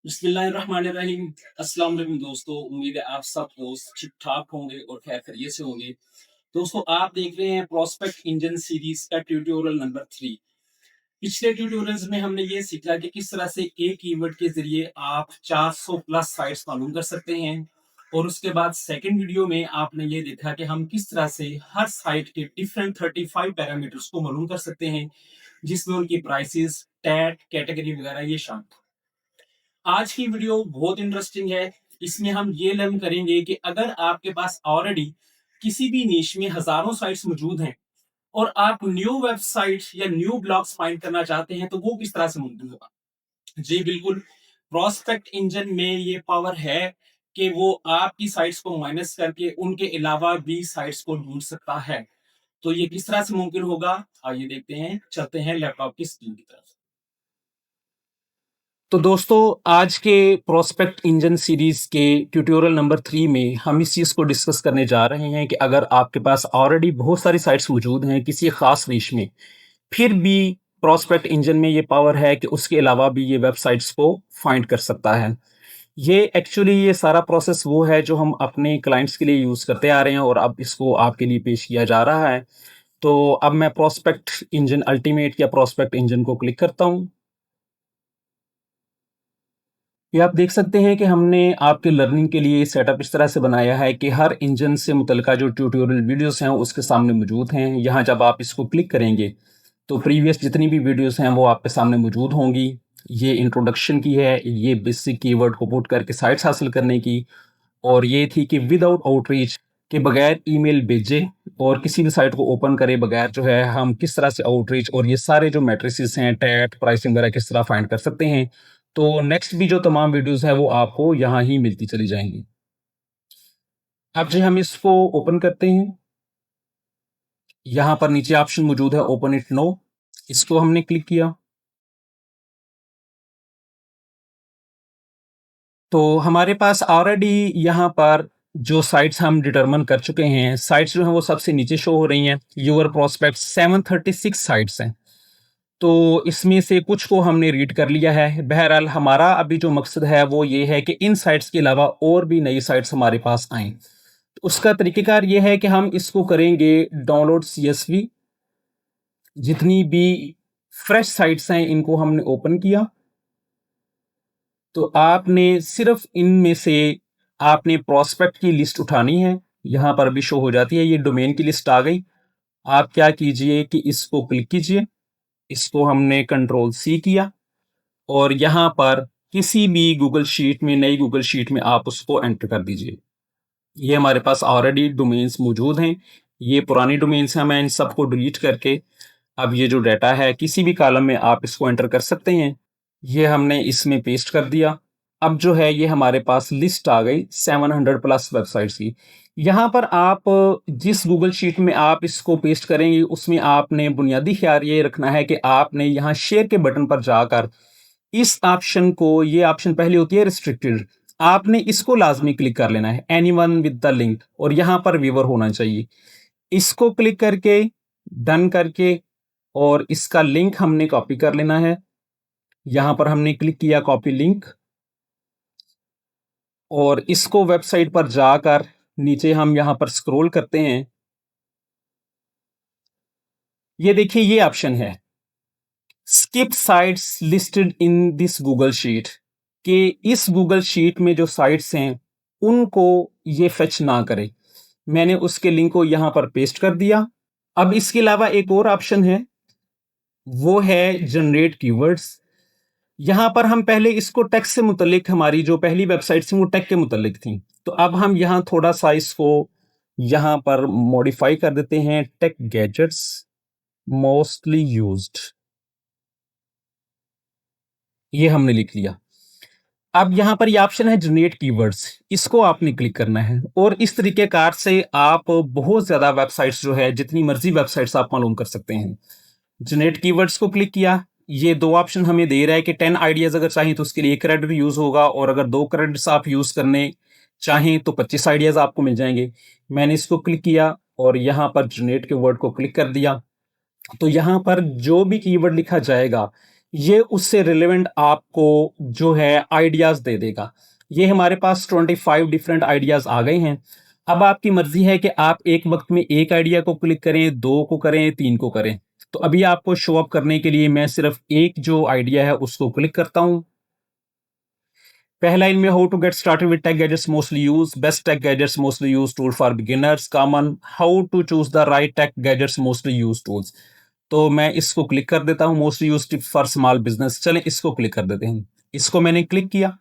बिस्मिल्लाहिर्रहमानिर्रहीम। अस्सलाम वालेकुम दोस्तों, उम्मीद है आप सब दोस्त ठीक ठाक होंगे और खैर खैरियत से होंगे। दोस्तों, आप देख रहे हैं प्रोस्पेक्ट इंजन सीरीज का ट्यूटोरियल नंबर 3। पिछले ट्यूटोरियल्स में हमने ये सीखा कि किस तरह से एक कीवर्ड के जरिए आप 400 प्लस साइट्स मालूम कर सकते हैं। और उसके बाद सेकंड वीडियो में आपने ये देखा कि हम किस तरह से हर साइट के डिफरेंट 35 पैरामीटर्स को मालूम कर सकते हैं, जिसमें उनकी प्राइसेस, टैग, कैटेगरी वगैरह ये शामिल। आज की वीडियो बहुत इंटरेस्टिंग है। इसमें हम ये लर्न करेंगे कि अगर आपके पास ऑलरेडी किसी भी नीश में हजारों साइट्स मौजूद हैं और आप न्यू वेबसाइट या न्यू ब्लॉग्स फाइंड करना चाहते हैं, तो वो किस तरह से मुमकिन होगा। जी बिल्कुल, प्रोस्पेक्ट इंजन में ये पावर है कि वो आपकी साइट्स को माइनस करके उनके अलावा भी साइट्स को ढूंढ सकता है। तो ये किस तरह से मुमकिन होगा, आइए देखते हैं। चलते हैं लैपटॉप की स्क्रीन की तरफ। तो दोस्तों, आज के प्रोस्पेक्ट इंजन सीरीज के ट्यूटोरियल नंबर 3 में हम इस चीज़ को डिस्कस करने जा रहे हैं कि अगर आपके पास ऑलरेडी बहुत सारी साइट्स मौजूद हैं किसी खास निश में, फिर भी प्रोस्पेक्ट इंजन में ये पावर है कि उसके अलावा भी ये वेबसाइट्स को फाइंड कर सकता है। ये सारा प्रोसेस वो है जो हम अपने क्लाइंट्स के लिए यूज़ करते आ रहे हैं और अब इसको आपके लिए पेश किया जा रहा है। तो अब मैं प्रोस्पेक्ट इंजन अल्टीमेट या प्रोस्पेक्ट इंजन को क्लिक करता हूँ। ये आप देख सकते हैं कि हमने आपके लर्निंग के लिए सेटअप इस तरह से बनाया है कि हर इंजन से मुतल्लिका जो ट्यूटोरियल वीडियोस हैं उसके सामने मौजूद हैं। यहाँ जब आप इसको क्लिक करेंगे तो प्रीवियस जितनी भी वीडियोस हैं वो आपके सामने मौजूद होंगी। ये इंट्रोडक्शन की है, ये बेसिक कीवर्ड को पुट करके साइट्स हासिल करने की, और ये थी कि विदाउट आउटरीच के बगैर ईमेल भेजे और किसी भी साइट को ओपन करे बगैर जो है हम किस तरह से आउटरीच और ये सारे जो मैट्रिसेस हैं, टैग, प्राइसिंग वगैरह किस तरह फाइंड कर सकते हैं। तो नेक्स्ट भी जो तमाम वीडियोस हैं वो आपको यहाँ ही मिलती चली जाएंगी। अब जो हम इसको ओपन करते हैं, यहाँ पर नीचे ऑप्शन मौजूद है ओपन इट नो, इसको हमने क्लिक किया तो हमारे पास ऑलरेडी यहाँ पर जो साइट्स हम डिटरमिन कर चुके हैं, साइट्स जो हैं वो सबसे नीचे शो हो रही हैं। यूर प्रोस्पेक्ट 736 साइट्स हैं। तो इसमें से कुछ को हमने रीड कर लिया है। बहरहाल हमारा अभी जो मकसद है वो ये है कि इन साइट्स के अलावा और भी नई साइट्स हमारे पास आएँ। तो उसका तरीक़ेकार ये है कि हम इसको करेंगे डाउनलोड सीएसवी। जितनी भी फ्रेश साइट्स हैं इनको हमने ओपन किया। तो आपने सिर्फ इनमें से आपने प्रोस्पेक्ट की लिस्ट उठानी है। यहाँ पर भी शो हो जाती है, ये डोमेन की लिस्ट आ गई। आप क्या कीजिए कि इसको क्लिक कीजिए, इसको हमने कंट्रोल सी किया और यहाँ पर किसी भी गूगल शीट में, नई गूगल शीट में आप उसको एंटर कर दीजिए। ये हमारे पास ऑलरेडी डोमेन्स मौजूद हैं, ये पुरानी डोमेन्स हैं। मैं इन सबको डिलीट करके अब ये जो डाटा है किसी भी कॉलम में आप इसको एंटर कर सकते हैं। ये हमने इसमें पेस्ट कर दिया। अब जो है ये हमारे पास लिस्ट आ गई 700 प्लस वेबसाइट्स की। यहाँ पर आप जिस गूगल शीट में आप इसको पेस्ट करेंगे उसमें आपने बुनियादी ख्याल ये रखना है कि आपने यहाँ शेयर के बटन पर जाकर इस ऑप्शन को, ये ऑप्शन पहले होती है रिस्ट्रिक्टेड, आपने इसको लाजमी क्लिक कर लेना है, एनीवन विद द लिंक, और यहाँ पर व्यूअर होना चाहिए। इसको क्लिक करके डन करके और इसका लिंक हमने कॉपी कर लेना है। यहाँ पर हमने क्लिक किया कॉपी लिंक और इसको वेबसाइट पर जाकर नीचे हम यहाँ पर स्क्रॉल करते हैं। ये देखिए ये ऑप्शन है skip sites listed in this Google sheet, कि इस गूगल शीट में जो साइट्स हैं उनको ये फेच ना करे। मैंने उसके लिंक को यहाँ पर पेस्ट कर दिया। अब इसके अलावा एक और ऑप्शन है, वो है जनरेट कीवर्ड्स। यहाँ पर हम पहले इसको टेक से मुतल्लिक, हमारी जो पहली वेबसाइट थी वो टेक के मुतल्लिक थी, तो अब हम यहाँ थोड़ा सा इसको यहाँ पर मॉडिफाई कर देते हैं, टेक गैजेट्स मोस्टली यूज्ड, ये हमने लिख लिया। अब यहाँ पर ये ऑप्शन है जनरेट कीवर्ड्स, इसको आपने क्लिक करना है और इस तरीके कार से आप बहुत ज़्यादा वेबसाइट्स जो है, जितनी मर्जी वेबसाइट्स आप मालूम कर सकते हैं। जनरेट कीवर्ड्स को क्लिक किया, ये दो ऑप्शन हमें दे रहा है कि 10 आइडियाज़ अगर चाहें तो उसके लिए 1 क्रेडिट यूज़ होगा, और अगर 2 क्रेडिट्स आप यूज़ करने चाहें तो 25 आइडियाज़ आपको मिल जाएंगे। मैंने इसको क्लिक किया और यहाँ पर जनरेट कीवर्ड को क्लिक कर दिया। तो यहाँ पर जो भी कीवर्ड लिखा जाएगा ये उससे रिलेवेंट आपको जो है आइडियाज़ दे देगा। ये हमारे पास 25 डिफरेंट आइडियाज़ आ गए हैं। अब आपकी मर्ज़ी है कि आप एक वक़्त में 1 आइडिया को क्लिक करें, 2 को करें, 3 को करें। तो अभी आपको शो ऑफ करने के लिए मैं सिर्फ़ एक जो आइडिया है उसको क्लिक करता हूँ। पहला इनमें how to get started with tech gadgets mostly used, best tech gadgets mostly used tool for beginners, common, how to choose the right tech gadgets mostly used tools. तो मैं इसको क्लिक कर देता हूँ, mostly used tips for small business. चलें इसको click कर देते हैं। इसको मैंने क्लिक किया,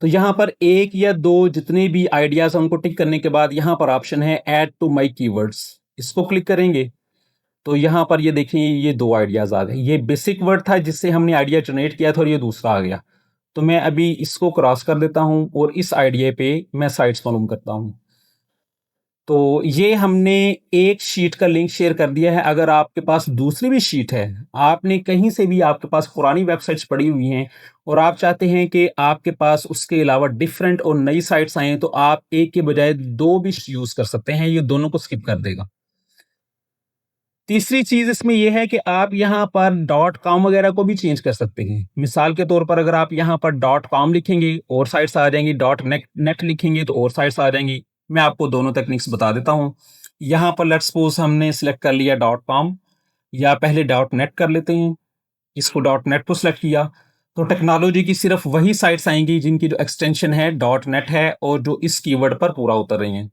तो यहाँ पर 1 या 2 जितने भी आइडियाज़ हैं उनको टिक करने के बाद यहाँ पर ऑप्शन है ऐड टू माय कीवर्ड्स। इसको क्लिक करेंगे, तो यहाँ पर ये देखिए ये 2 आइडियाज़ आ गए। ये बेसिक वर्ड था जिससे हमने आइडिया जनरेट किया था और ये दूसरा आ गया। तो मैं अभी इसको क्रॉस कर देता हूँ और इस आइडिया पे मैं साइट्स मालूम करता हूँ। तो ये हमने एक शीट का लिंक शेयर कर दिया है। अगर आपके पास दूसरी भी शीट है, आपने कहीं से भी आपके पास पुरानी वेबसाइट्स पड़ी हुई हैं और आप चाहते हैं कि आपके पास उसके अलावा डिफरेंट और नई साइट्स आएँ, तो आप एक के बजाय 2 भी यूज़ कर सकते हैं। ये दोनों को स्किप कर देगा। तीसरी चीज़ इसमें ये है कि आप यहाँ पर डॉट कॉम वगैरह को भी चेंज कर सकते हैं। मिसाल के तौर पर अगर आप यहाँ पर डॉट कॉम लिखेंगे और साइट्स आ जाएँगी, डॉट नेट नेट लिखेंगे तो और साइट्स आ जाएँगी। मैं आपको दोनों टेक्निक्स बता देता हूँ। यहाँ पर लेट्स सपोज़ हमने सिलेक्ट कर लिया डॉट कॉम, या पहले डॉट नेट कर लेते हैं। इसको डॉट नेट को सिलेक्ट किया, तो टेक्नोलॉजी की सिर्फ वही साइट्स आएँगी जिनकी जो एक्सटेंशन है डॉट नेट है और जो इस कीवर्ड पर पूरा उतर रही हैं।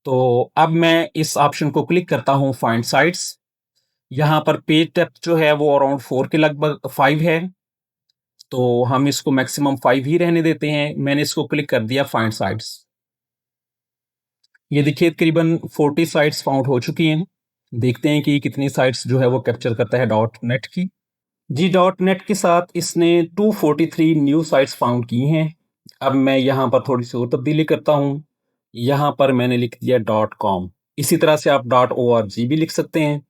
तो अब मैं इस ऑप्शन को क्लिक करता हूँ फाइंड साइट्स। यहाँ पर पेज डेप्थ जो है वो अराउंड 4 के लगभग 5 है, तो हम इसको मैक्सिमम 5 ही रहने देते हैं। मैंने इसको क्लिक कर दिया फाइंड साइट्स। ये देखिए तकरीबन 40 साइट्स फाउंड हो चुकी हैं। देखते हैं कि कितनी साइट्स जो है वो कैप्चर करता है डॉट नेट की। जी, डॉट नेट के साथ इसने 243 न्यू साइट्स फाउंड की हैं। अब मैं यहाँ पर थोड़ी सी और तब्दीली करता हूँ। यहाँ पर मैंने लिख दिया डॉट कॉम। इसी तरह से आप डॉट ORG भी लिख सकते हैं।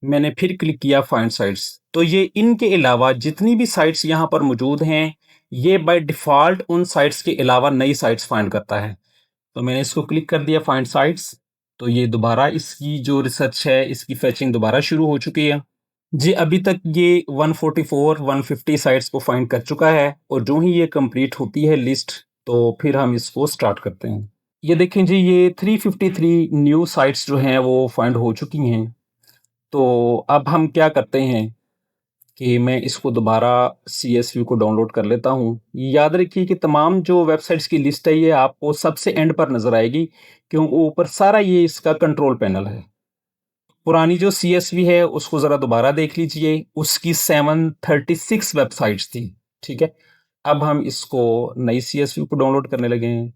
मैंने फिर क्लिक किया फाइंड साइट्स, तो ये इनके अलावा जितनी भी साइट्स यहाँ पर मौजूद हैं, ये बाय डिफ़ॉल्ट उन साइट्स के अलावा नई साइट्स फाइंड करता है। तो मैंने इसको क्लिक कर दिया फाइंड साइट्स, तो ये दोबारा इसकी जो रिसर्च है, इसकी फेचिंग दोबारा शुरू हो चुकी है। जी, अभी तक ये 144, 150 साइट्स को फाइंड कर चुका है और जो ही ये कंप्लीट होती है लिस्ट, तो फिर हम इसको स्टार्ट करते हैं। ये देखें जी, ये 353 न्यू साइट्स जो हैं वो फाइंड हो चुकी हैं। तो अब हम क्या करते हैं कि मैं इसको दोबारा CSV को डाउनलोड कर लेता हूँ। याद रखिए कि तमाम जो वेबसाइट्स की लिस्ट है ये आपको सबसे एंड पर नज़र आएगी, क्योंकि ऊपर सारा ये इसका कंट्रोल पैनल है। पुरानी जो CSV है उसको ज़रा दोबारा देख लीजिए, उसकी 736 वेबसाइट्स थी, ठीक है? अब हम इसको नई CSV को डाउनलोड करने लगे हैं।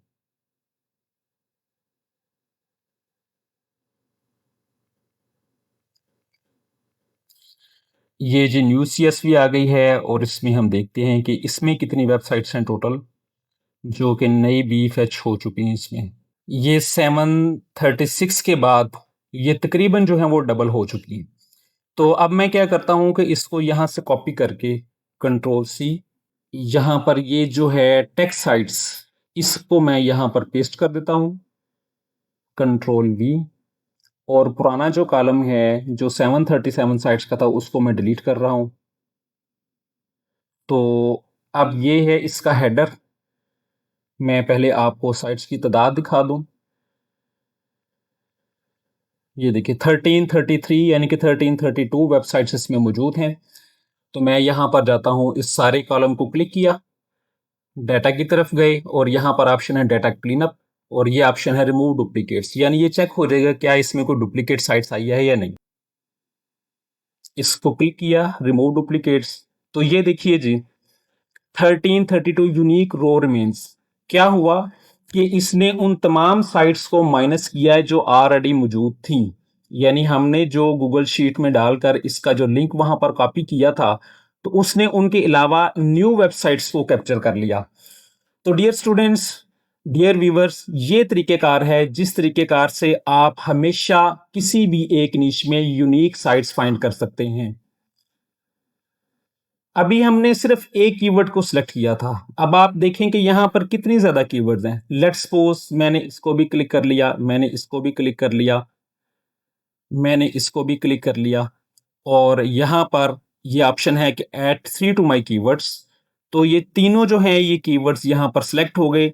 ये जी न्यू CSV आ गई है और इसमें हम देखते हैं कि इसमें कितनी वेबसाइट्स हैं टोटल, जो कि नई बी फेच हो चुकी हैं इसमें। ये 736 के बाद ये तकरीबन जो है वो डबल हो चुकी हैं। तो अब मैं क्या करता हूँ कि इसको यहाँ से कॉपी करके कंट्रोल C, यहाँ पर ये जो है टेक्स्ट साइट्स, इसको मैं यहाँ पर पेस्ट कर देता हूँ, कंट्रोल V, और पुराना जो कॉलम है जो 737 साइट्स का था उसको मैं डिलीट कर रहा हूँ। तो अब ये है इसका हेडर। मैं पहले आपको साइट्स की तादाद दिखा दूँ। ये देखिए 1333 यानी कि 1332 वेबसाइट्स इसमें मौजूद हैं। तो मैं यहाँ पर जाता हूँ, इस सारे कॉलम को क्लिक किया, डाटा की तरफ गए और यहाँ पर ऑप्शन है डाटा क्लीनअप और ये ऑप्शन है रिमूव डुप्लीकेट्स, यानी ये चेक हो जाएगा क्या इसमें कोई डुप्लीकेट साइट्स आई है या नहीं। इसको क्लिक किया रिमूव डुप्लीकेट्स, तो ये देखिए जी 1332 यूनिक रो रिमेन्स। क्या हुआ कि इसने उन तमाम साइट्स को माइनस किया है जो ऑलरेडी मौजूद थी, यानी हमने जो गूगल शीट में डालकर इसका जो लिंक वहां पर कॉपी किया था, तो उसने उनके अलावा न्यू वेबसाइट्स को कैप्चर कर लिया। तो डियर स्टूडेंट्स, डियर व्यूवर्स, ये तरीकेकार है जिस तरीकेकार से आप हमेशा किसी भी एक निश में यूनिक साइट्स फाइंड कर सकते हैं। अभी हमने सिर्फ एक कीवर्ड को सिलेक्ट किया था। अब आप देखें कि यहाँ पर कितनी ज़्यादा कीवर्ड्स हैं। लेट्स सपोज मैंने इसको भी क्लिक कर लिया, मैंने इसको भी क्लिक कर लिया, मैंने इसको भी क्लिक कर लिया, और यहाँ पर ये ऑप्शन है कि ऐड 3 टू माय कीवर्ड्स। तो ये तीनों जो हैं ये कीवर्ड्स यहाँ पर सिलेक्ट हो गए।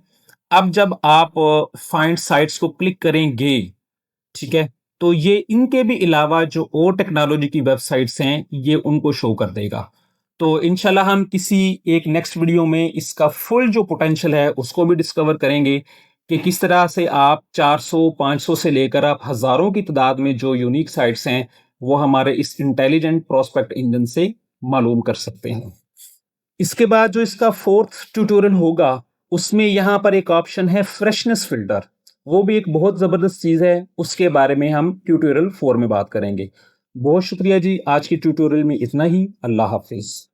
अब जब आप फाइंड साइट्स को क्लिक करेंगे, ठीक है, तो ये इनके भी अलावा जो और टेक्नोलॉजी की वेबसाइट्स हैं ये उनको शो कर देगा। तो इंशाल्लाह हम किसी एक नेक्स्ट वीडियो में इसका फुल जो पोटेंशियल है उसको भी डिस्कवर करेंगे कि किस तरह से आप 400 500 से लेकर आप हज़ारों की तादाद में जो यूनिक साइट्स हैं वो हमारे इस इंटेलिजेंट प्रोस्पेक्ट इंजन से मालूम कर सकते हैं। इसके बाद जो इसका फोर्थ ट्यूटोरियल होगा उसमें यहाँ पर एक ऑप्शन है फ्रेशनेस फिल्टर। वो भी एक बहुत ज़बरदस्त चीज़ है, उसके बारे में हम ट्यूटोरियल 4 में बात करेंगे। बहुत शुक्रिया जी, आज की ट्यूटोरियल में इतना ही। अल्लाह हाफिज़।